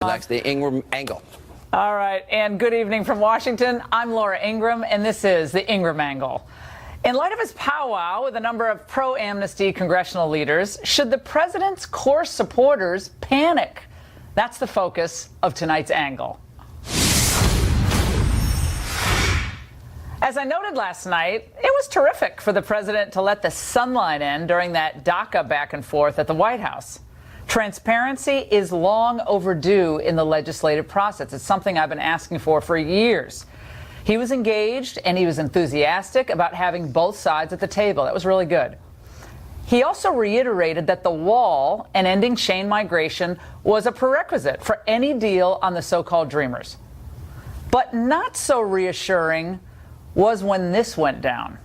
Next, the Ingraham angle. All right, and good evening from Washington. I'm Laura Ingraham, and this is the Ingraham angle. In light of his powwow with a number of pro-amnesty congressional leaders, should the president's core supporters panic? That's the focus of tonight's angle. As I noted last night, it was terrific for the president to let the sunlight in during that DACA back and forth at the White House. Transparency is long overdue in the legislative process. It's something I've been asking for years. He was engaged and he was enthusiastic about having both sides at the table. That was really good. He also reiterated that the wall and ending chain migration was a prerequisite for any deal on the so-called dreamers. But not so reassuring was when this went down.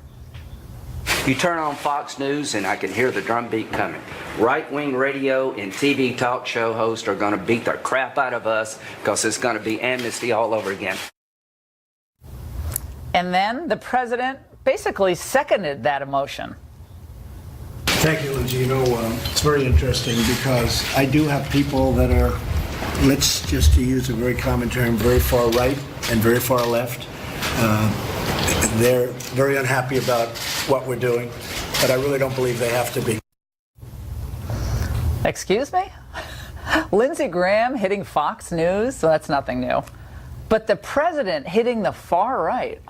You turn on Fox News and I can hear the drumbeat coming. Right-wing radio and TV talk show hosts are going to beat the crap out of us because it's going to be amnesty all over again. And then the president basically seconded that emotion. Thank you, Lindsay. You know, it's very interesting because I do have people that are, let's just to use a very common term, very far right and very far left. They're very unhappy about what we're doing, but I really don't believe they have to be. Excuse me? Lindsey Graham hitting Fox News? So that's nothing new. But the president hitting the far right?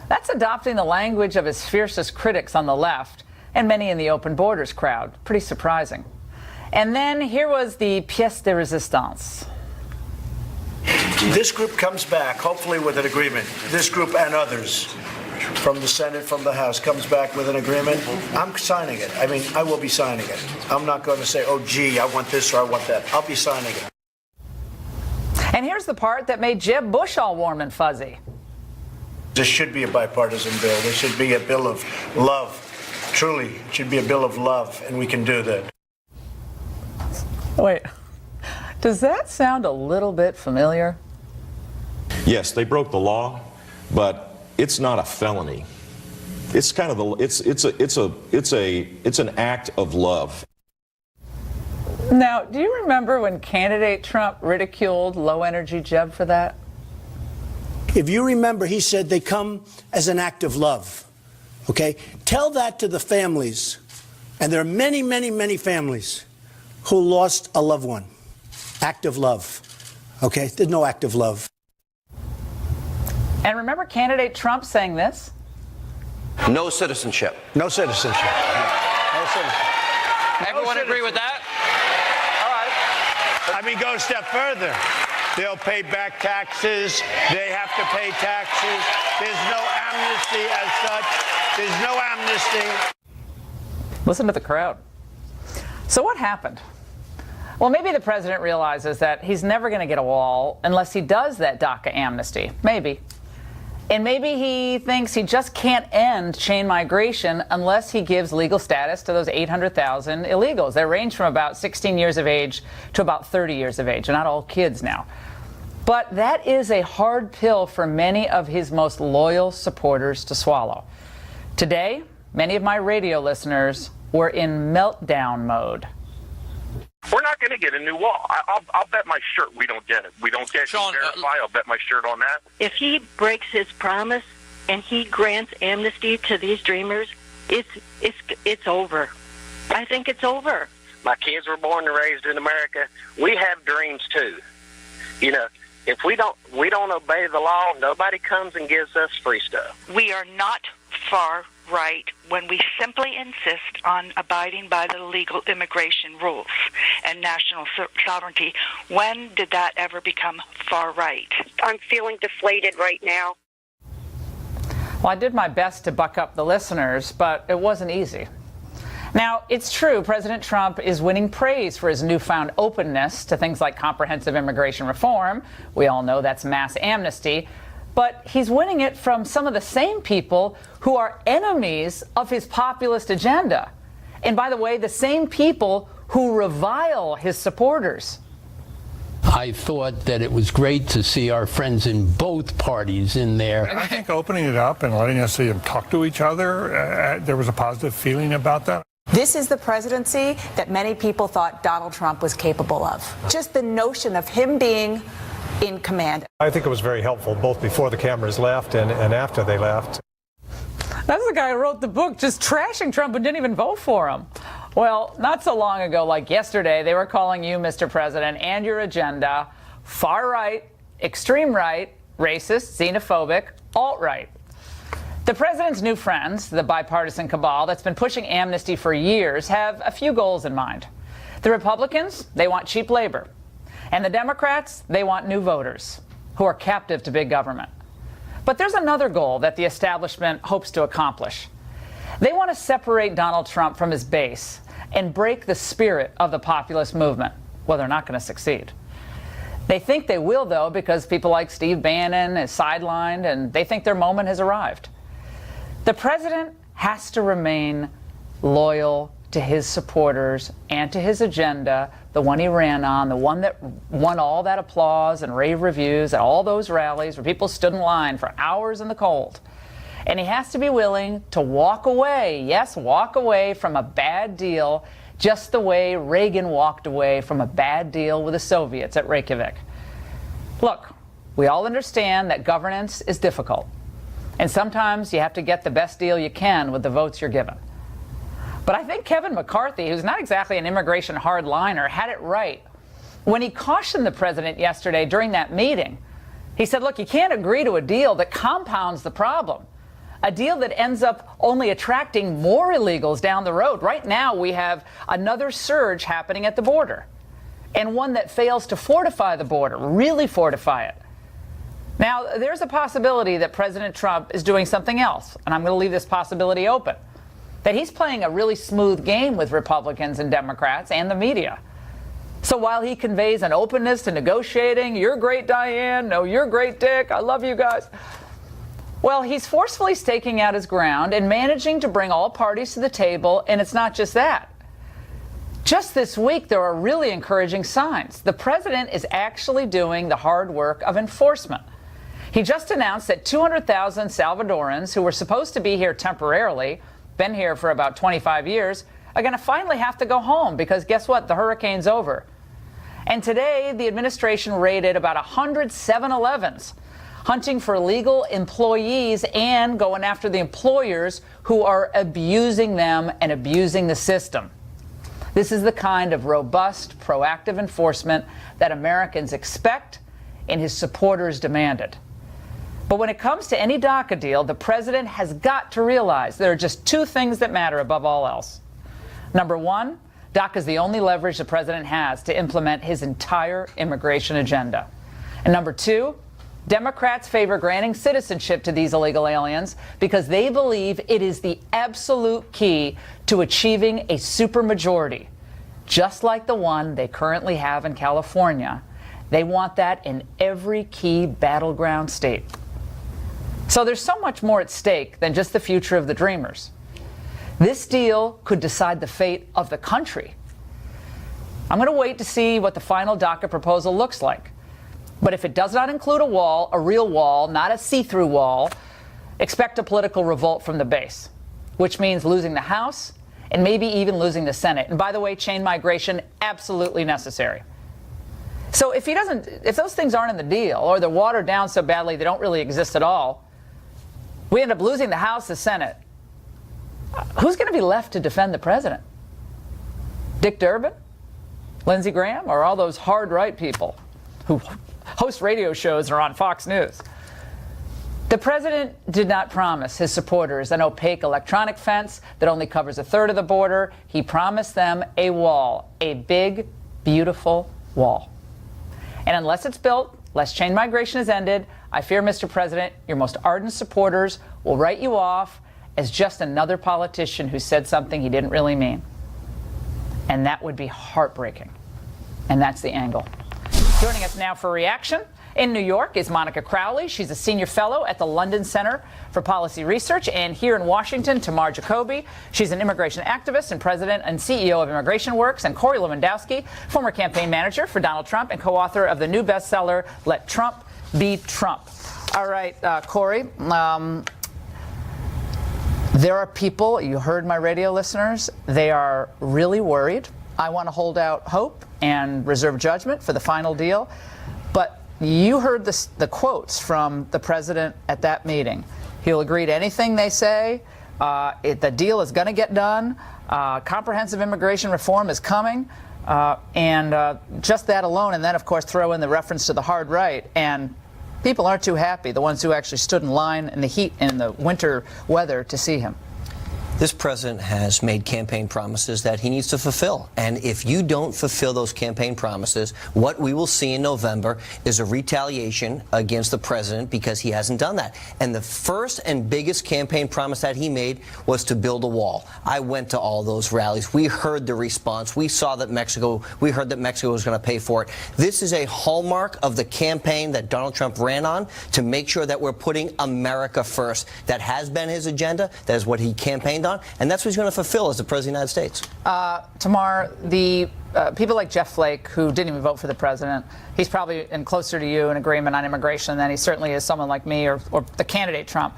That's adopting the language of his fiercest critics on the left and many in the open borders crowd. Pretty surprising. And then here was the pièce de résistance. This group comes back, hopefully with an agreement. This group and others from the Senate, from the House, comes back with an agreement. I'm signing it. I mean, I will be signing it. I'm not going to say, oh, gee, I want this or I want that. I'll be signing it. And here's the part that made Jeb Bush all warm and fuzzy. This should be a bipartisan bill. This should be a bill of love. Truly, it should be a bill of love, and we can do that. Wait, does that sound a little bit familiar? Yes, they broke the law, but it's not a felony. It's kind of it's an act of love. Now, do you remember when candidate Trump ridiculed low-energy Jeb for that? If you remember, he said they come as an act of love. Okay? Tell that to the families, and there are many, many, many families who lost a loved one. Act of love. Okay? There's no act of love. And remember candidate Trump saying this? No citizenship. No citizenship. No citizenship. Everyone agree with that? I mean, go a step further. They'll pay back taxes. They have to pay taxes. There's no amnesty as such. There's no amnesty. Listen to the crowd. So what happened? Well, maybe the president realizes that he's never going to get a wall unless he does that DACA amnesty. Maybe. And maybe he thinks he just can't end chain migration unless he gives legal status to those 800,000 illegals. They range from about 16 years of age to about 30 years of age. They're not all kids now. But that is a hard pill for many of his most loyal supporters to swallow. Today, many of my radio listeners were in meltdown mode. We're not going to get a new wall. I'll bet my shirt we don't get it. We don't get Sean, Verify. I'll bet my shirt on that. If he breaks his promise and he grants amnesty to these dreamers, it's over. I think it's over. My kids were born and raised in America. We have dreams too. You know, if we don't obey the law, nobody comes and gives us free stuff. We are not far right when we simply insist on abiding by the legal immigration rules and national sovereignty. When did that ever become far right? I'm feeling deflated right now. Well, I did my best to buck up the listeners, but it wasn't easy. Now, it's true President Trump is winning praise for his newfound openness to things like comprehensive immigration reform. We all know that's mass amnesty. But he's winning it from some of the same people who are enemies of his populist agenda. And by the way, the same people who revile his supporters. I thought that it was great to see our friends in both parties in there. I think opening it up and letting us see them talk to each other, there was a positive feeling about that. This is the presidency that many people thought Donald Trump was capable of. Just the notion of him being in command. I think it was very helpful, both before the cameras left and after they left. That's the guy who wrote the book just trashing Trump and didn't even vote for him. Well, not so long ago, like yesterday, they were calling you, Mr. President, and your agenda far right, extreme right, racist, xenophobic, alt-right. The president's new friends, the bipartisan cabal that's been pushing amnesty for years, have a few goals in mind. The Republicans, they want cheap labor. And the Democrats, they want new voters who are captive to big government. But there's another goal that the establishment hopes to accomplish. They want to separate Donald Trump from his base and break the spirit of the populist movement. Well, they're not going to succeed. They think they will, though, because people like Steve Bannon is sidelined and they think their moment has arrived. The president has to remain loyal to his supporters and to his agenda, the one he ran on, the one that won all that applause and rave reviews at all those rallies where people stood in line for hours in the cold. And he has to be willing to walk away, yes, walk away from a bad deal, just the way Reagan walked away from a bad deal with the Soviets at Reykjavik. Look, we all understand that governance is difficult. And sometimes you have to get the best deal you can with the votes you're given. But I think Kevin McCarthy, who's not exactly an immigration hardliner, had it right when he cautioned the president yesterday during that meeting. He said, look, you can't agree to a deal that compounds the problem, a deal that ends up only attracting more illegals down the road. Right now, we have another surge happening at the border, and one that fails to fortify the border, really fortify it. Now, there's a possibility that President Trump is doing something else, and I'm going to leave this possibility open, that he's playing a really smooth game with Republicans and Democrats and the media. So while he conveys an openness to negotiating, you're great, Diane, no, you're great, Dick, I love you guys, well, he's forcefully staking out his ground and managing to bring all parties to the table, and it's not just that. Just this week, there are really encouraging signs. The president is actually doing the hard work of enforcement. He just announced that 200,000 Salvadorans who were supposed to be here temporarily, been here for about 25 years, are going to finally have to go home because guess what? The hurricane's over. And today, the administration raided about 100 7-Elevens, hunting for illegal employees and going after the employers who are abusing them and abusing the system. This is the kind of robust, proactive enforcement that Americans expect and his supporters demanded. But when it comes to any DACA deal, the president has got to realize there are just two things that matter above all else. Number one, DACA is the only leverage the president has to implement his entire immigration agenda. And number two, Democrats favor granting citizenship to these illegal aliens because they believe it is the absolute key to achieving a supermajority, just like the one they currently have in California. They want that in every key battleground state. So there's so much more at stake than just the future of the Dreamers. This deal could decide the fate of the country. I'm going to wait to see what the final DACA proposal looks like. But if it does not include a wall, a real wall, not a see-through wall, expect a political revolt from the base, which means losing the House and maybe even losing the Senate. And by the way, chain migration, absolutely necessary. So if those things aren't in the deal, or they're watered down so badly they don't really exist at all, we end up losing the House, the Senate. Who's going to be left to defend the president? Dick Durbin? Lindsey Graham? Or all those hard right people who host radio shows or on Fox News? The president did not promise his supporters an opaque electronic fence that only covers a third of the border. He promised them a wall, a big, beautiful wall. And unless it's built, unless chain migration is ended, I fear, Mr. President, your most ardent supporters will write you off as just another politician who said something he didn't really mean. And that would be heartbreaking. And that's the angle. Joining us now for reaction in New York is Monica Crowley. She's a senior fellow at the London Center for Policy Research. And here in Washington, Tamar Jacoby. She's an immigration activist and president and CEO of Immigration Works. And Corey Lewandowski, former campaign manager for Donald Trump and co-author of the new bestseller, Let Trump Be Trump. All right, Corey. There are people, you heard my radio listeners, they are really worried. I want to hold out hope and reserve judgment for the final deal. But you heard the quotes from the president at that meeting. He'll agree to anything they say. The deal is going to get done. Comprehensive immigration reform is coming. And just that alone, and then, of course, throw in the reference to the hard right. And people aren't too happy, the ones who actually stood in line in the heat and the winter weather to see him. This president has made campaign promises that he needs to fulfill. And if you don't fulfill those campaign promises, what we will see in November is a retaliation against the president because he hasn't done that. And the first and biggest campaign promise that he made was to build a wall. I went to all those rallies. We heard the response. We heard that Mexico was going to pay for it. This is a hallmark of the campaign that Donald Trump ran on to make sure that we're putting America first. That has been his agenda. That is what he campaigned on, and that's what he's going to fulfill as the President of the United States. Tamar, the people like Jeff Flake, who didn't even vote for the president, he's probably closer to you in agreement on immigration than he certainly is someone like me or the candidate Trump.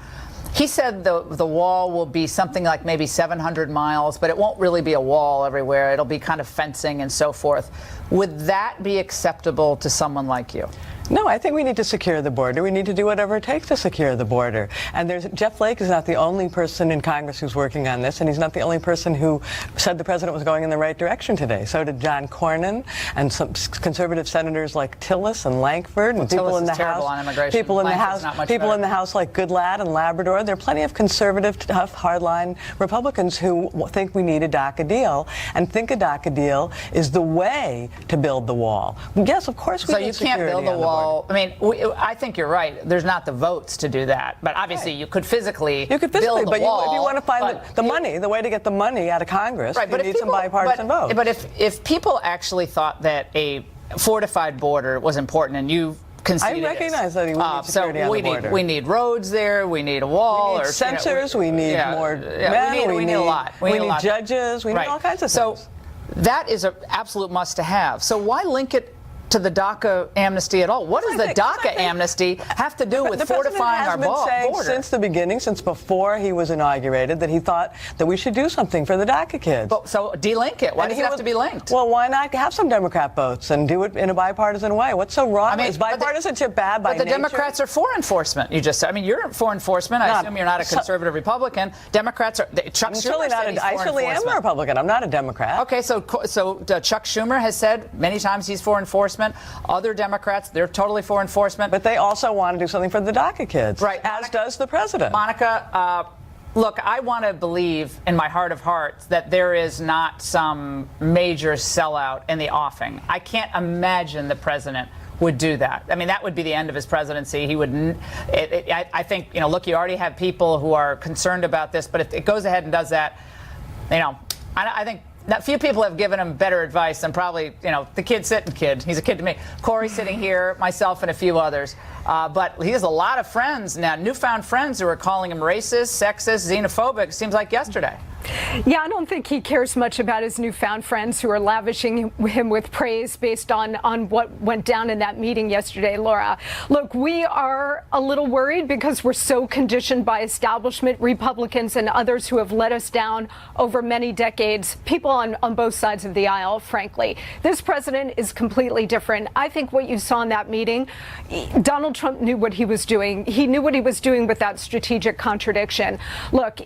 He said the wall will be something like maybe 700 miles, but it won't really be a wall everywhere. It'll be kind of fencing and so forth. Would that be acceptable to someone like you? No, I think we need to secure the border. We need to do whatever it takes to secure the border. And Jeff Flake is not the only person in Congress who's working on this, and he's not the only person who said the president was going in the right direction today. So did John Cornyn and some conservative senators like Tillis and Langford and people in the House. People in the House like Goodlatte and Labrador. There are plenty of conservative, tough, hardline Republicans who think we need a DACA deal and think a DACA deal is the way to build the wall. Yes, of course we need security. So you can't build the wall. I mean, I think you're right. There's not the votes to do that. But obviously, you could physically build the wall. If you want to find the money, the way to get the money out of Congress, you need some bipartisan votes. But if people actually thought that a fortified border was important, and you conceded I recognize that we need security on the border. We need roads there. We need a wall. We need sensors. We need more men. We need a lot. We need judges. We need all kinds of things. So that is an absolute must-to-have. So why link it to the DACA amnesty at all? What does the DACA amnesty have to do with fortifying our border? The president has been saying since the beginning, since before he was inaugurated, that he thought that we should do something for the DACA kids. So de-link it. Why does it have to be linked? Well, why not have some Democrat votes and do it in a bipartisan way? What's so wrong? I mean, is bipartisanship bad by nature? But the Democrats are for enforcement, you just said. I mean, you're for enforcement. I assume you're not a conservative Republican. Democrats are. Chuck Schumer said he's for enforcement. I certainly am a Republican. I'm not a Democrat. Okay, so Chuck Schumer has said many times he's for enforcement. Other Democrats, they're totally for enforcement. But they also want to do something for the DACA kids. Right. As does the president. Monica, look, I want to believe in my heart of hearts that there is not some major sellout in the offing. I can't imagine the president would do that. I mean, that would be the end of his presidency. He would. I think, look, you already have people who are concerned about this, but if it goes ahead and does that, I think that few people have given him better advice than probably, the He's a kid to me. Corey sitting here, myself, and a few others. But he has a lot of friends now, newfound friends who are calling him racist, sexist, xenophobic. Seems like yesterday. Yeah, I don't think he cares much about his newfound friends who are lavishing him with praise based on what went down in that meeting yesterday, Laura. Look, we are a little worried because we're so conditioned by establishment Republicans and others who have let us down over many decades, people on both sides of the aisle, frankly. This president is completely different. I think what you saw in that meeting, Donald Trump knew what he was doing. He knew what he was doing with that strategic contradiction. Look,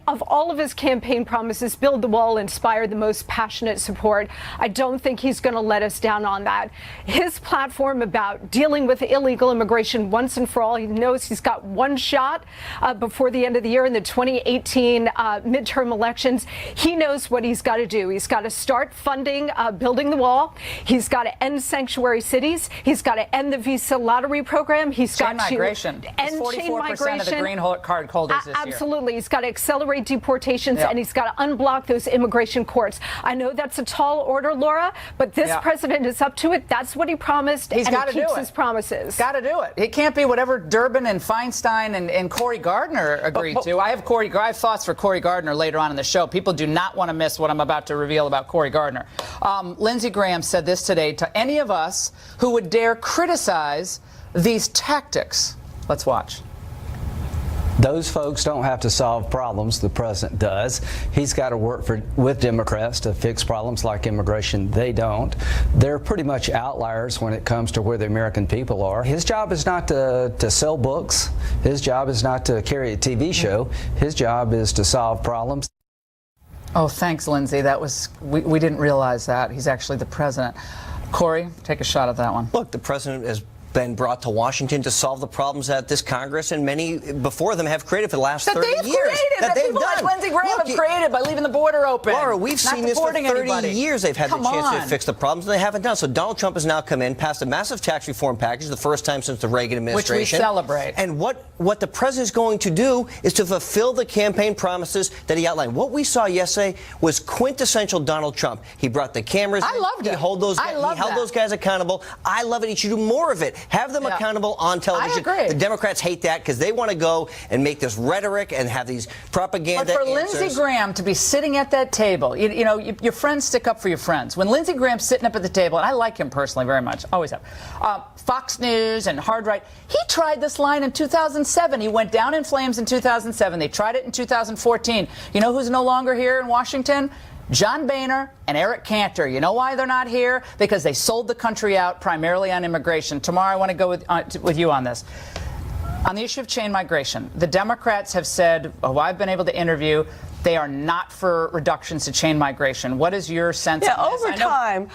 of all of his campaign promises, build the wall, inspire the most passionate support. I don't think he's going to let us down on that. His platform about dealing with illegal immigration once and for all, he knows he's got one shot before the end of the year in the 2018 midterm elections. He knows what he's got to do. He's got to start funding building the wall. He's got to end sanctuary cities. He's got to end the visa lottery program. He's got to end chain migration. Of the green card holders this year. Absolutely. He's got to accelerate deportations, and he's got to unblock those immigration courts. I know that's a tall order, Laura, but this president is up to it. That's what he promised, and he keeps his promises. Got to do it. It can't be whatever Durbin and Feinstein and Cory Gardner agreed to. I have thoughts for Cory Gardner later on in the show. People do not want to miss what I'm about to reveal about Cory Gardner. Lindsey Graham said this today to any of us who would dare criticize these tactics. Let's watch. Those folks don't have to solve problems. The president does. He's got to work with Democrats to fix problems like immigration. They don't. They're pretty much outliers when it comes to where the American people are. His job is not to sell books. His job is not to carry a TV show. His job is to solve problems. Oh, thanks, Lindsay. That was we didn't realize that. He's actually the president. Corey, take a shot at that one. Look, the president has been brought to Washington to solve the problems that this Congress and many before them have created for the last 30 years. That people like Lindsey Graham have created by leaving the border open. Laura, we've seen this for 30 years. They've had the chance to fix the problems, and they haven't done so. Donald Trump has now come in, passed a massive tax reform package, the first time since the Reagan administration. Which we celebrate. And what the president is going to do is to fulfill the campaign promises that he outlined. What we saw yesterday was quintessential Donald Trump. He brought the cameras. I loved it. He held those guys accountable. I love it. He should do more of it. Have them accountable on television. I agree. The Democrats hate that because they want to go and make this rhetoric and have these propaganda But for Lindsey Graham to be sitting at that table, you know, your friends stick up for your friends. When Lindsey Graham's sitting up at the table, and I like him personally very much, always have, Fox News and Hard Right, he tried this line in 2007. He went down in flames in 2007. They tried it in 2014. You know who's no longer here in Washington? John Boehner and Eric Cantor. You know why they're not here? Because they sold the country out primarily on immigration. Tomorrow I want to go with you on this. On the issue of chain migration, the Democrats have said, who I've been able to interview, they are not for reductions to chain migration. What is your sense on this?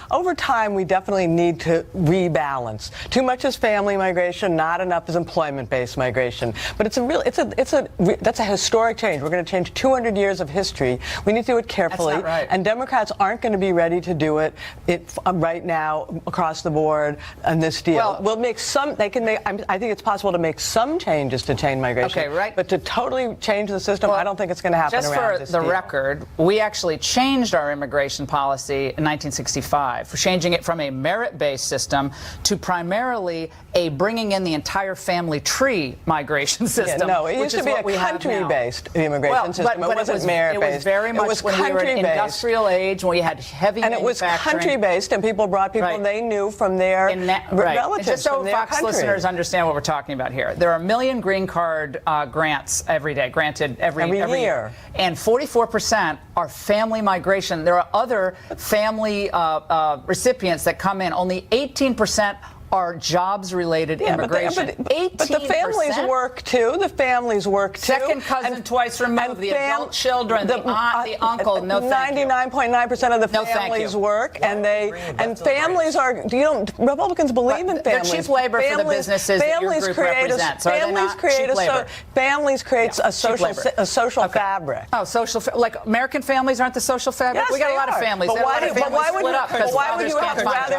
Over time, we definitely need to rebalance. Too much is family migration, not enough is employment-based migration. But that's a historic change. We're going to change 200 years of history. We need to do it carefully. That's not right. And Democrats aren't going to be ready to do it right now across the board on this deal. Well, we'll make some. I think it's possible to make some changes to chain migration. Okay, right. But to totally change the system, I don't think it's going to happen around this the deal. record, we actually changed our immigration policy in 1965, for changing it from a merit-based system to primarily a bringing in the entire family tree migration system. Yeah, no, it used to be a country-based immigration system. It wasn't merit-based. It was very much when we were in industrial age, when we had heavy manufacturing. And it was country-based, and people brought people they knew from their relatives. Just so from their Fox country. listeners understand what we're talking about here, there are 1 million green card grants every day, granted every year. And 44% are family migration. There are other family recipients that come in. Only 18% are jobs-related immigration. But the families work too. The families work too. Second cousin twice removed. The adult children, the aunt, the uncle. No, thank you. 99.9% of the families work, and families are. Republicans believe in families. They're cheap labor for the businesses that your group represents. Families create a social fabric. Oh, like American families aren't the social fabric. Yes, we got a lot of families. But why would you rather have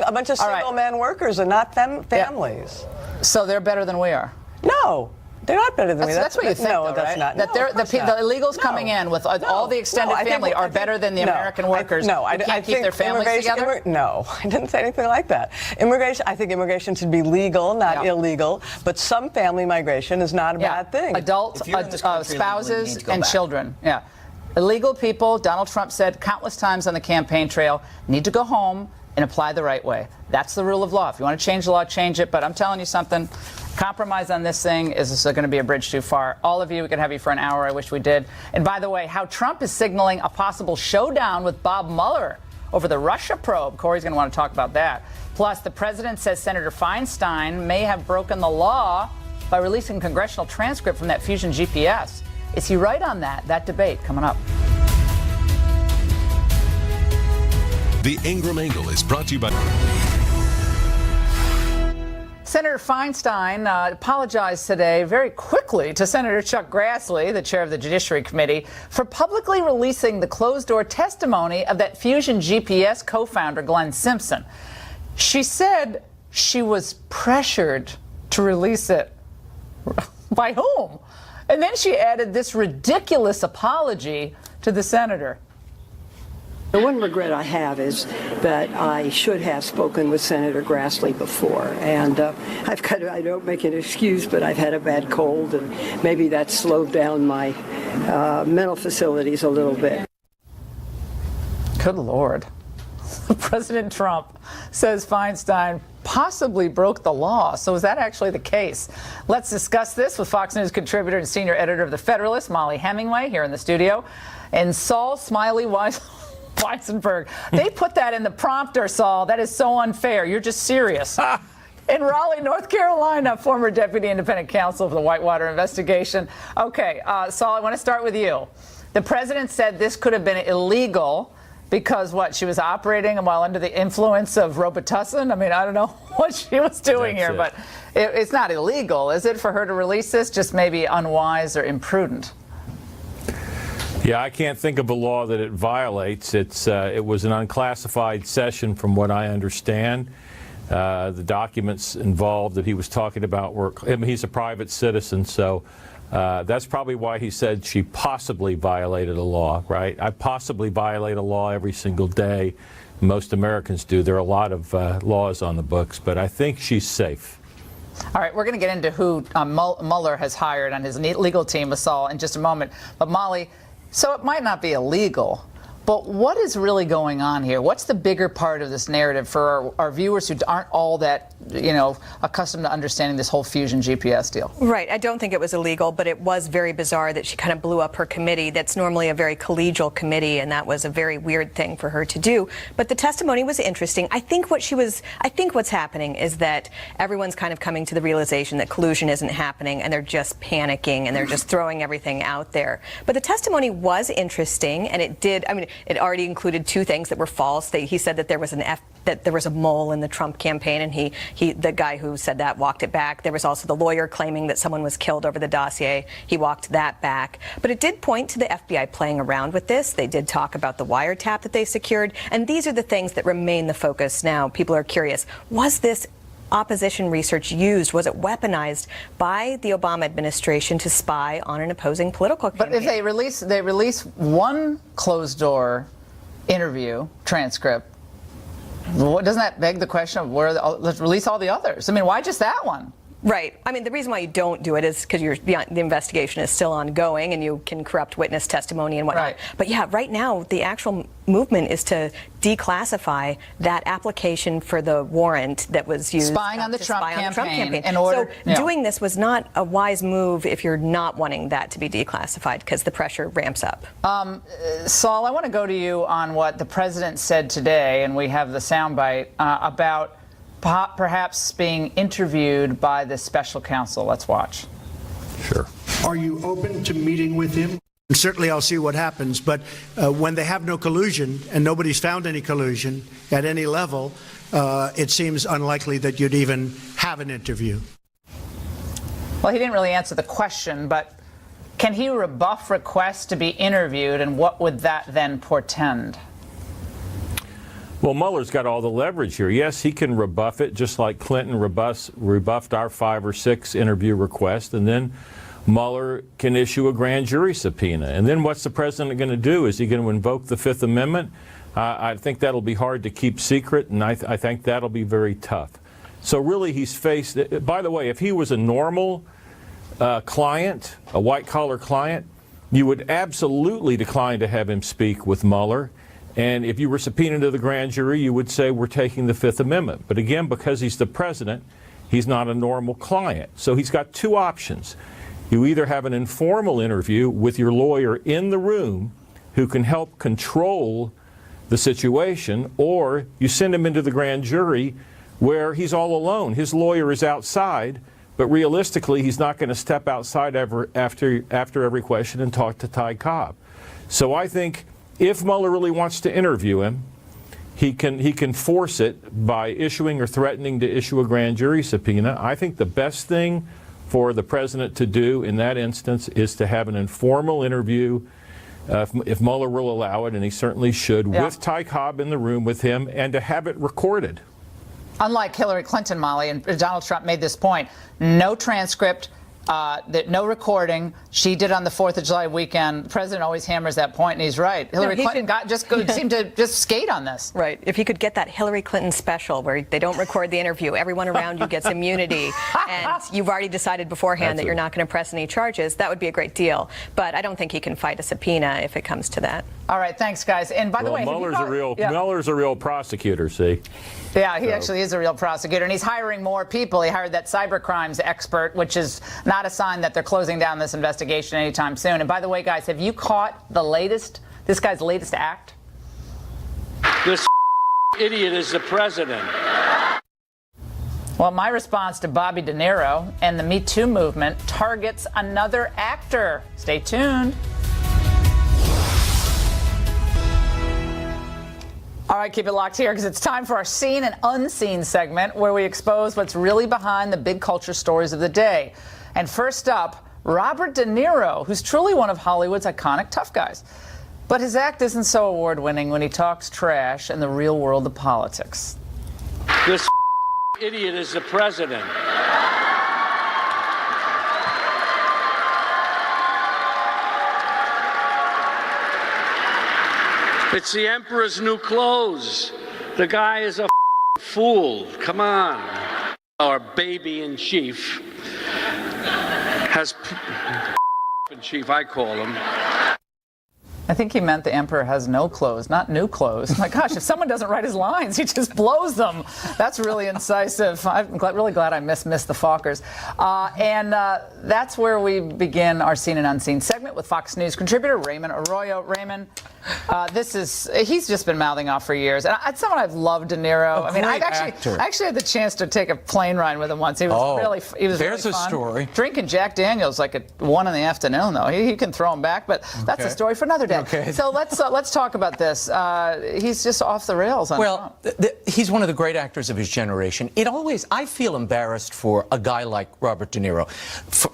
a bunch of single man workers and not families? So they're better than we are? No. They're not better than me. That's what you think, no, though, that's right? not. That the illegals coming in with all the extended family are better than the American workers. I can't keep their families together. No, I didn't say anything like that. I think immigration should be legal, not illegal. But some family migration is not a bad thing. Adult spouses and children. Yeah. Illegal people, Donald Trump said countless times on the campaign trail, need to go home and apply the right way. That's the rule of law. If you want to change the law, change it. But I'm telling you something, compromise on this thing is going to be a bridge too far. All of you, we could have you for an hour. I wish we did. And by the way, how Trump is signaling a possible showdown with Bob Mueller over the Russia probe. Corey's going to want to talk about that. Plus, the president says Senator Feinstein may have broken the law by releasing a congressional transcript from that Fusion GPS. Is he right on that? That debate coming up. The Ingraham Angle is brought to you by... Senator Feinstein apologized today very quickly to Senator Chuck Grassley, the chair of the Judiciary Committee, for publicly releasing the closed-door testimony of that Fusion GPS co-founder, Glenn Simpson. She said she was pressured to release it. By whom? And then she added this ridiculous apology to the senator. The one regret I have is that I should have spoken with Senator Grassley before. And I don't make an excuse, but I've had a bad cold, and maybe that slowed down my mental facilities a little bit. Good Lord. President Trump says Feinstein possibly broke the law. So is that actually the case? Let's discuss this with Fox News contributor and senior editor of The Federalist, Molly Hemingway, here in the studio, and Saul Smiley Weissenberg. They put that in the prompter, Saul. That is so unfair. You're just serious. In Raleigh, North Carolina, former deputy independent counsel for the Whitewater investigation. Okay, Saul, I want to start with you. The president said this could have been illegal because, what, she was operating while under the influence of Robitussin? I mean, I don't know what she was doing here, but it's not illegal, is it, for her to release this? Just maybe unwise or imprudent. Yeah, I can't think of a law that it violates. It was an unclassified session from what I understand. The documents involved that he was talking about were, I mean, he's a private citizen, so that's probably why he said she possibly violated a law, right? I possibly violate a law every single day. Most Americans do. There are a lot of laws on the books, but I think she's safe. All right, we're going to get into who Mueller has hired on his legal team with Saul in just a moment. But Molly, so it might not be illegal, but what is really going on here? What's the bigger part of this narrative for our viewers who aren't all that, accustomed to understanding this whole Fusion GPS deal? Right. I don't think it was illegal, but it was very bizarre that she kind of blew up her committee. That's normally a very collegial committee, and that was a very weird thing for her to do. But the testimony was interesting. I think what's happening is that everyone's kind of coming to the realization that collusion isn't happening, and they're just panicking, and they're just throwing everything out there. But the testimony was interesting, and it already included two things that were false. He said that there was a mole in the Trump campaign, and the guy who said that walked it back. There was also the lawyer claiming that someone was killed over the dossier. He walked that back. But it did point to the FBI playing around with this. They did talk about the wiretap that they secured, and these are the things that remain the focus now. People are curious, was this opposition research used? Was it weaponized by the Obama administration to spy on an opposing political campaign? But if they release one closed-door interview transcript, doesn't that beg the question of let's release all the others? I mean, why just that one? Right. I mean, the reason why you don't do it is because the investigation is still ongoing and you can corrupt witness testimony and whatnot. Right. But yeah, right now, the actual movement is to declassify that application for the warrant that was used spying on the Trump campaign. Doing this was not a wise move if you're not wanting that to be declassified, because the pressure ramps up. Saul, I want to go to you on what the president said today, and we have the soundbite about perhaps being interviewed by the special counsel. Let's watch. Sure. Are you open to meeting with him? And certainly I'll see what happens, but when they have no collusion and nobody's found any collusion at any level, it seems unlikely that you'd even have an interview. Well, he didn't really answer the question, but can he rebuff requests to be interviewed, and what would that then portend? Well, Mueller's got all the leverage here. Yes, he can rebuff it, just like Clinton rebuffed our 5 or 6 interview requests, and then Mueller can issue a grand jury subpoena. And then what's the president going to do? Is he going to invoke the Fifth Amendment? I think that'll be hard to keep secret, and I think that'll be very tough. So really, he's faced. By the way, if he was a normal client, a white-collar client, you would absolutely decline to have him speak with Mueller. And if you were subpoenaed to the grand jury, you would say, we're taking the Fifth Amendment. But again, because he's the president, he's not a normal client. So he's got 2 options. You either have an informal interview with your lawyer in the room who can help control the situation, or you send him into the grand jury where he's all alone. His lawyer is outside, but realistically, he's not going to step outside after every question and talk to Ty Cobb. So I think if Mueller really wants to interview him, he can force it by issuing or threatening to issue a grand jury subpoena. I think the best thing for the president to do in that instance is to have an informal interview, if Mueller will allow it, and he certainly should, with Ty Cobb in the room with him, and to have it recorded. Unlike Hillary Clinton, Molly, and Donald Trump made this point, no transcript, no recording. She did on the 4th of July weekend. The president always hammers that point, and he's right. Hillary Clinton seemed to just skate on this. Right. If he could get that Hillary Clinton special where they don't record the interview, everyone around you gets immunity, and you've already decided beforehand that you're not going to press any charges, that would be a great deal. But I don't think he can fight a subpoena if it comes to that. All right. Thanks, guys. And by the way, Mueller's a real prosecutor, see? Yeah, he actually is a real prosecutor, and he's hiring more people. He hired that cyber crimes expert, which is not a sign that they're closing down this investigation anytime soon. And by the way, guys, have you caught this guy's latest act? This idiot is the president. Well, my response to Bobby De Niro and the Me Too movement targets another actor. Stay tuned. All right, keep it locked here because it's time for our Seen and Unseen segment where we expose what's really behind the big culture stories of the day. And first up, Robert De Niro, who's truly one of Hollywood's iconic tough guys. But his act isn't so award-winning when he talks trash in the real world of politics. This idiot is the president. It's the emperor's new clothes. The guy is a fool. Come on. Our baby in chief has in chief, I call him. I think he meant the emperor has no clothes, not new clothes. My gosh, if someone doesn't write his lines, he just blows them. That's really incisive. I'm really glad I missed the Fockers. And that's where we begin our Seen and Unseen segment with Fox News contributor Raymond Arroyo. Raymond, he's just been mouthing off for years. And it's someone I've loved, De Niro. I actually had the chance to take a plane ride with him once. He was there's really fun. A story. Drinking Jack Daniels like at 1 in the afternoon, though. He can throw him back, but that's a story for another day. Okay. So let's talk about this. He's just off the rails. He's one of the great actors of his generation. I feel embarrassed for a guy like Robert De Niro,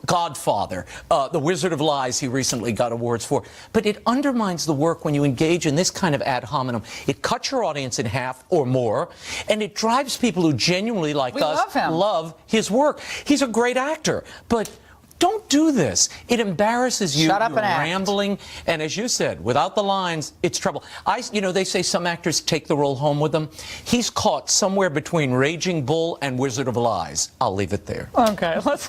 Godfather, The Wizard of Lies. He recently got awards for, but it undermines the work when you engage in this kind of ad hominem. It cuts your audience in half or more, and it drives people who genuinely like us love his work. He's a great actor, but don't do this. It embarrasses you. Shut up and act. Rambling, and as you said, without the lines, it's trouble. They say some actors take the role home with them. He's caught somewhere between Raging Bull and Wizard of Lies. I'll leave it there. Okay, let's.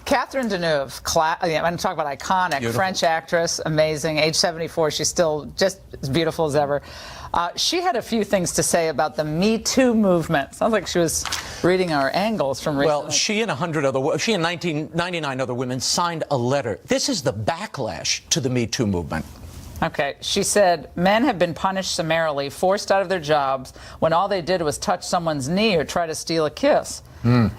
Catherine Deneuve, I'm going to talk about iconic Beautiful. French actress, amazing, age 74. She's still just as beautiful as ever. She had a few things to say about the Me Too movement. Sounds like she was reading our angles from recently. Well, she and 1999 other women signed a letter. This is the backlash to the Me Too movement. Okay, she said, men have been punished summarily, forced out of their jobs, when all they did was touch someone's knee or try to steal a kiss.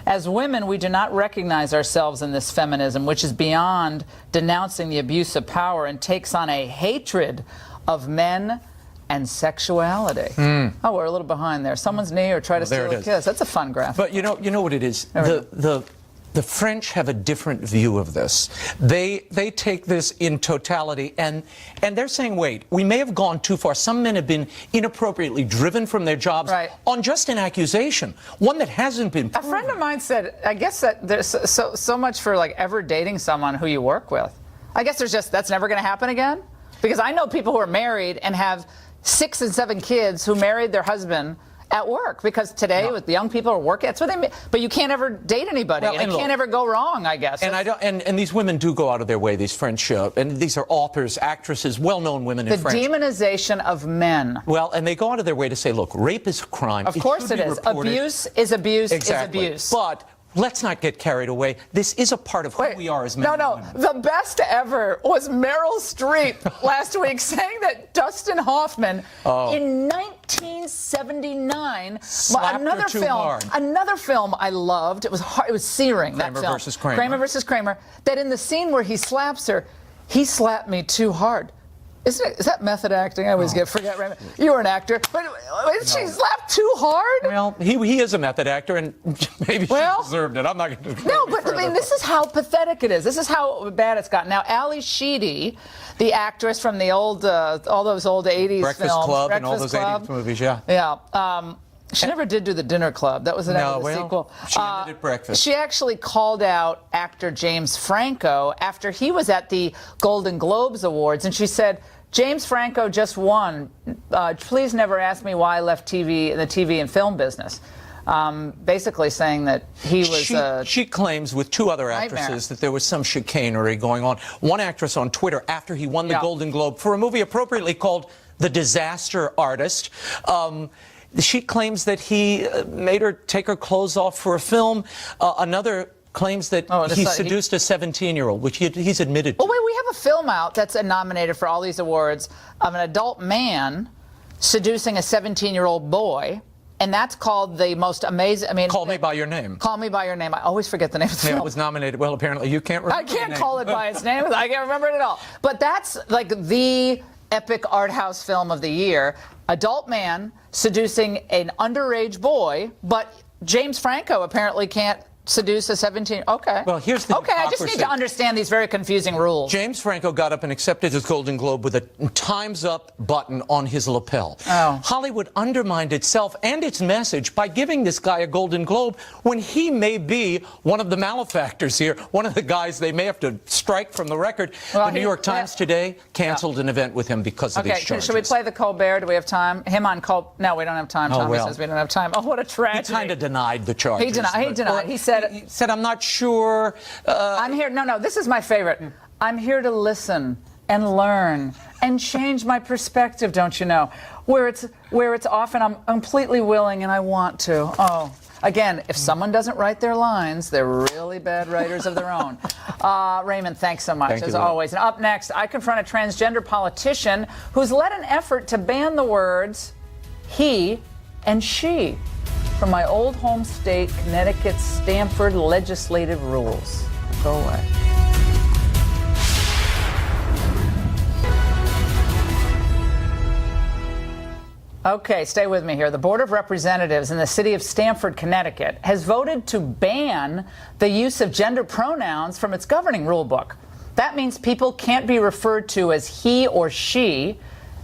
As women, we do not recognize ourselves in this feminism, which is beyond denouncing the abuse of power and takes on a hatred of men and sexuality. Oh, we're a little behind there. Someone's knee or try to steal a kiss. That's a fun graphic. But you know what it is? The French have a different view of this. They take this in totality, and they're saying, wait, we may have gone too far. Some men have been inappropriately driven from their jobs on just an accusation, one that hasn't been proven. A friend of mine said, I guess that there's so much for like ever dating someone who you work with. I guess that's never going to happen again? Because I know people who are married and have 6 and 7 kids who married their husband at work, because today with the young people who are working, that's what they. But you can't ever date anybody, and it can't ever go wrong, I guess. And and these women do go out of their way. These French, and these are authors, actresses, well-known women in French. The demonization of men. Well, and they go out of their way to say, look, rape is a crime. Of course it is. Abuse is abuse is abuse. But let's not get carried away. This is a part of who we are as men. No. The best ever was Meryl Streep last week saying that Dustin Hoffman in 1979, another film I loved. It was searing. Kramer versus Kramer. Kramer versus Kramer. That in the scene where he slaps her, he slapped me too hard. Is that method acting? I always forget. You were an actor, but she slapped too hard. Well, he is a method actor, and maybe she deserved it. I'm not going to. No, but I mean, this is how pathetic it is. This is how bad it's gotten. Now, Ali Sheedy, the actress from the old, all those old '80s Breakfast films, Club and all those '80s movies, yeah. She never did do the Dinner Club. That was the name of the sequel. She ended at Breakfast. She actually called out actor James Franco after he was at the Golden Globes Awards, and she said, James Franco just won. Please never ask me why I left the TV and film business. Basically saying that he was... She claims with 2 other actresses that there was some chicanery going on. One actress on Twitter, after he won the Golden Globe for a movie appropriately called The Disaster Artist, She claims that he made her take her clothes off for a film. Another claims that he seduced a 17-year-old, which he's admitted to. Well, wait, we have a film out that's nominated for all these awards of an adult man seducing a 17-year-old boy. And that's called the most amazing. I mean, Call Me by Your Name. Call Me by Your Name. I always forget the name of the film. It was nominated. Well, apparently you can't remember. I can't call it by its name. I can't remember it at all. But that's like the epic art house film of the year. Adult man seducing an underage boy, but James Franco apparently can't seduce a 17. Okay. Well, here's the Okay, I just need to understand these very confusing rules. James Franco got up and accepted his Golden Globe with a Time's Up button on his lapel. Oh. Hollywood undermined itself and its message by giving this guy a Golden Globe when he may be one of the malefactors here, one of the guys they may have to strike from the record. Well, the New York Times today canceled an event with him because of these charges. Should we play the Colbert? Do we have time? Him on Colbert? No, we don't have time. Tommy says we don't have time. Oh, what a tragedy. He kind of denied the charges. He denied. He said, I'm not sure. I'm here. No, this is my favorite. I'm here to listen and learn and change my perspective, don't you know? Where it's often I'm completely willing and I want to. Oh, again, if someone doesn't write their lines, they're really bad writers of their own. Raymond, thanks so much, as always. And up next, I confront a transgender politician who's led an effort to ban the words he and she from my old home state, Connecticut's Stanford legislative rules. Go away. Okay, stay with me here. The Board of Representatives in the city of Stamford, Connecticut, has voted to ban the use of gender pronouns from its governing rule book. That means people can't be referred to as he or she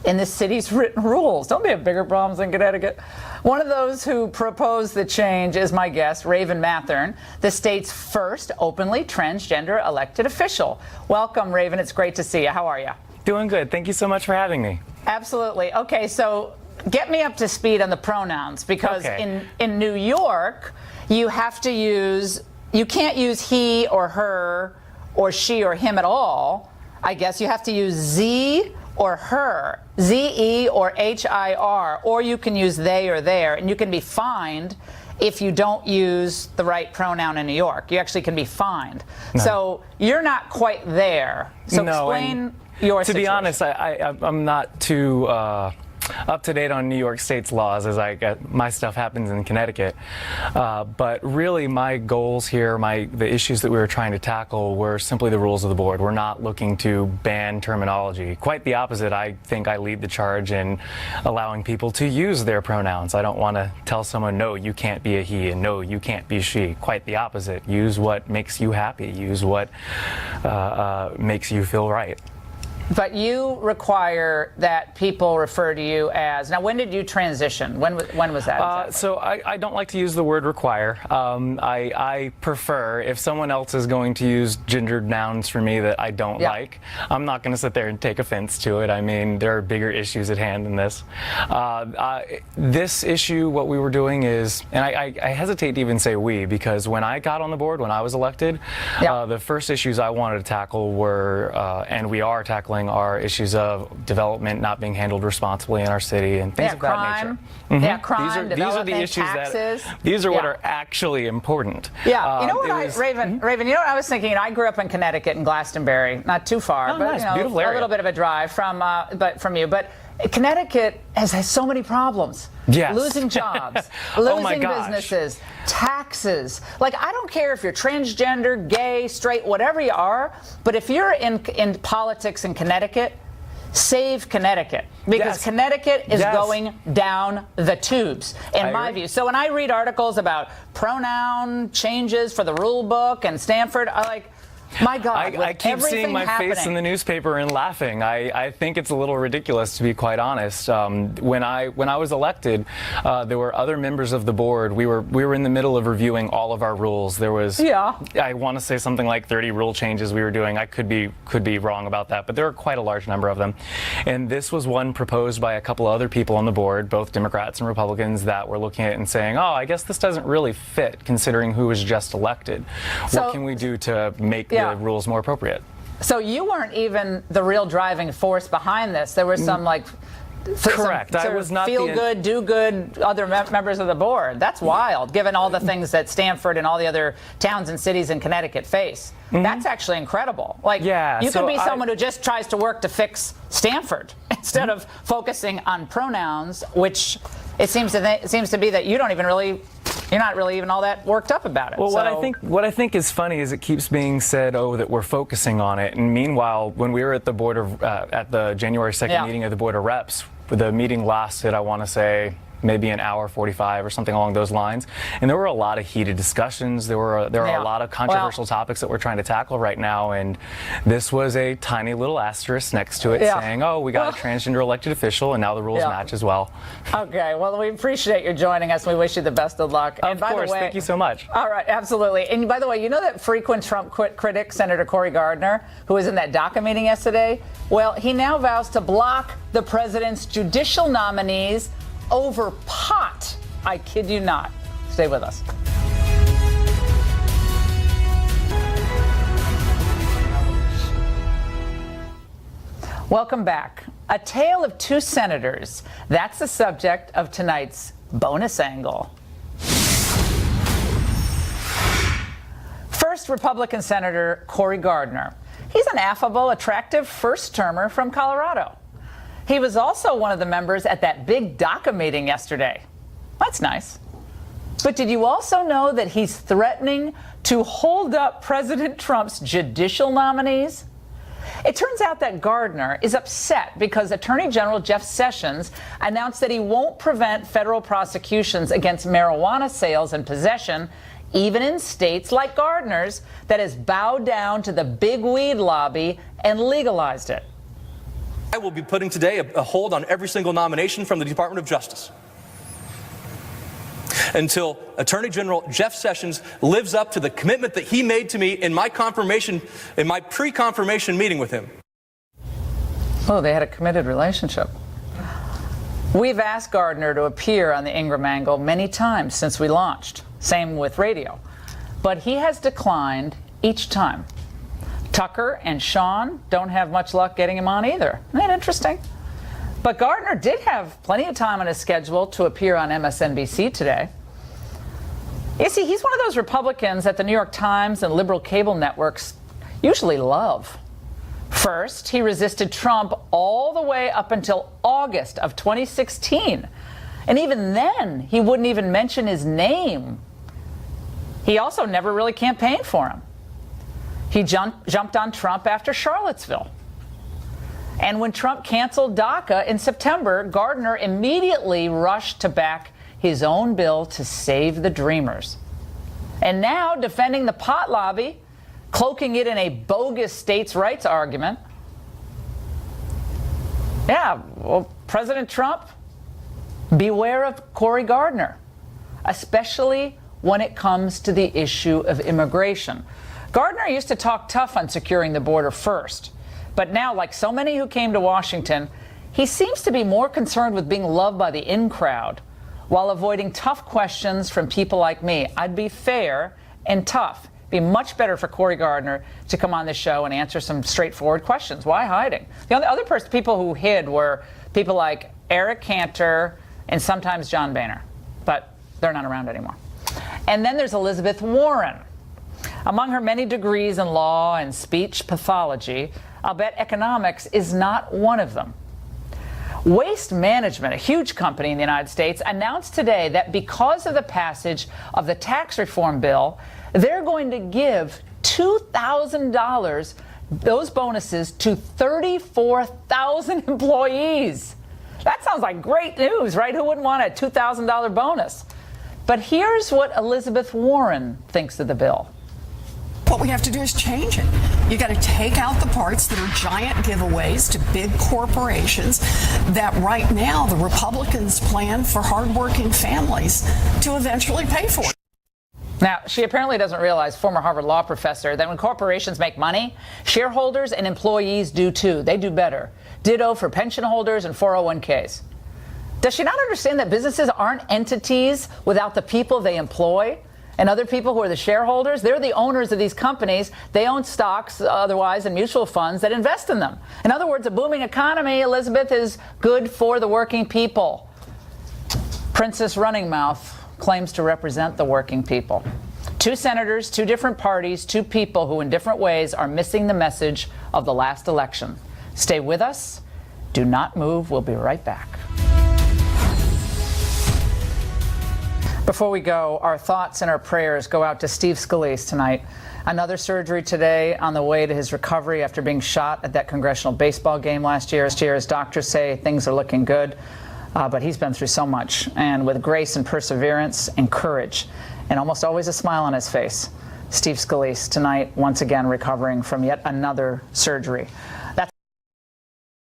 in the city's written rules. Don't they have bigger problems in Connecticut? One of those who proposed the change is my guest, Raven Mathern, the state's first openly transgender elected official. Welcome, Raven. It's great to see you. How are you? Doing good. Thank you so much for having me. Absolutely. Okay, so get me up to speed on the pronouns, because in New York, you can't use he or her or she or him at all. I guess you have to use Z or her, Z-E or H-I-R, or you can use they or their, and you can be fined if you don't use the right pronoun in New York. You actually can be fined. No. So you're not quite there. So explain your situation. To be honest, I'm not too up to date on New York State's laws, as my stuff happens in Connecticut. But really, my goals here, the issues that we were trying to tackle were simply the rules of the board. We're not looking to ban terminology. Quite the opposite. I think I lead the charge in allowing people to use their pronouns. I don't want to tell someone, no, you can't be a he, and no, you can't be she. Quite the opposite. Use what makes you happy. Use what makes you feel right. But you require that people refer to you as. Now, when did you transition? When was that? Exactly? So I don't like to use the word require. I prefer, if someone else is going to use gendered nouns for me that I don't like, I'm not going to sit there and take offense to it. I mean, there are bigger issues at hand than this. This issue, what we were doing is, and I hesitate to even say we, because when I got on the board, when I was elected, the first issues I wanted to tackle were, and we are tackling, are issues of development not being handled responsibly in our city and things of that nature. Mm-hmm. Yeah, crime, these are the issues taxes. These are what are actually important. Yeah, you know what, Raven, you know what I was thinking? I grew up in Connecticut in Glastonbury, not too far, but nice. Beautiful area. A little bit of a drive from you. But Connecticut has so many problems. Yes. Losing jobs, losing businesses, taxes. Like, I don't care if you're transgender, gay, straight, whatever you are, but if you're in politics in Connecticut, save Connecticut, because Connecticut is going down the tubes, in my view. So when I read articles about pronoun changes for the rule book and Stanford, I like, my God, I keep seeing my face in the newspaper and laughing. I think it's a little ridiculous, to be quite honest. When I was elected, there were other members of the board. We were in the middle of reviewing all of our rules. There was, I want to say something like 30 rule changes we were doing. I could be wrong about that, but there were quite a large number of them. And this was one proposed by a couple of other people on the board, both Democrats and Republicans, that were looking at it and saying, oh, I guess this doesn't really fit, considering who was just elected. What can we do to make the rules more appropriate? So you weren't even the real driving force behind this. There were some Correct. I was not feel good, do good other members of the board. That's wild, given all the things that Stanford and all the other towns and cities in Connecticut face. That's actually incredible. Like, you could be someone who just tries to work to fix Stanford instead of focusing on pronouns, which it seems to be that you don't even really. You're not really even all that worked up about it. Well, what I think is funny is it keeps being said, oh, that we're focusing on it. And meanwhile, when we were at the board of at the January 2nd meeting of the Board of Reps, the meeting lasted, I want to say, maybe an hour 45 or something along those lines. And there were a lot of heated discussions. There are a lot of controversial topics that we're trying to tackle right now. And this was a tiny little asterisk next to it saying, oh, we got a transgender elected official, and now the rules match as well. Okay, well, we appreciate you joining us. We wish you the best of luck. Of course, thank you so much. All right, absolutely. And by the way, you know that frequent Trump critic, Senator Cory Gardner, who was in that DACA meeting yesterday? Well, he now vows to block the president's judicial nominees over pot. I kid you not. Stay with us. Welcome back. A tale of two senators. That's the subject of tonight's bonus angle. First, Republican Senator Cory Gardner. He's an affable, attractive first-termer from Colorado. He was also one of the members at that big DACA meeting yesterday. That's nice. But did you also know that he's threatening to hold up President Trump's judicial nominees? It turns out that Gardner is upset because Attorney General Jeff Sessions announced that he won't prevent federal prosecutions against marijuana sales and possession, even in states like Gardner's that has bowed down to the big weed lobby and legalized it. I will be putting today a hold on every single nomination from the Department of Justice until Attorney General Jeff Sessions lives up to the commitment that he made to me in my pre-confirmation meeting with him. Oh, they had a committed relationship. We've asked Gardner to appear on the Ingraham Angle many times since we launched. Same with radio. But he has declined each time. Tucker and Sean don't have much luck getting him on either. Isn't that interesting? But Gardner did have plenty of time on his schedule to appear on MSNBC today. You see, he's one of those Republicans that the New York Times and liberal cable networks usually love. First, he resisted Trump all the way up until August of 2016. And even then, he wouldn't even mention his name. He also never really campaigned for him. He jumped on Trump after Charlottesville. And when Trump canceled DACA in September, Gardner immediately rushed to back his own bill to save the Dreamers. And now, defending the pot lobby, cloaking it in a bogus states' rights argument. Yeah, well, President Trump, beware of Cory Gardner, especially when it comes to the issue of immigration. Gardner used to talk tough on securing the border first. But now, like so many who came to Washington, he seems to be more concerned with being loved by the in crowd while avoiding tough questions from people like me. I'd be fair and tough. It'd be much better for Cory Gardner to come on this show and answer some straightforward questions. Why hiding? The other people who hid were people like Eric Cantor and sometimes John Boehner. But they're not around anymore. And then there's Elizabeth Warren. Among her many degrees in law and speech pathology, I'll bet economics is not one of them. Waste Management, a huge company in the United States, announced today that because of the passage of the tax reform bill, they're going to give $2,000, those bonuses, to 34,000 employees. That sounds like great news, right? Who wouldn't want a $2,000 bonus? But here's what Elizabeth Warren thinks of the bill. What we have to do is change it. You got to take out the parts that are giant giveaways to big corporations that right now the Republicans plan for hardworking families to eventually pay for. Now, she apparently doesn't realize, former Harvard law professor, that when corporations make money, shareholders and employees do too. They do better. Ditto for pension holders and 401ks. Does she not understand that businesses aren't entities without the people they employ? And other people who are the shareholders, they're the owners of these companies. They own stocks otherwise and mutual funds that invest in them. In other words, a booming economy, Elizabeth, is good for the working people. Princess Running Mouth claims to represent the working people. 2 senators, 2 different parties, 2 people who in different ways are missing the message of the last election. Stay with us. Do not move. We'll be right back. Before we go, our thoughts and our prayers go out to Steve Scalise tonight. Another surgery today on the way to his recovery after being shot at that congressional baseball game last year. As doctors say, things are looking good, but he's been through so much. And with grace and perseverance and courage, and almost always a smile on his face, Steve Scalise tonight once again recovering from yet another surgery.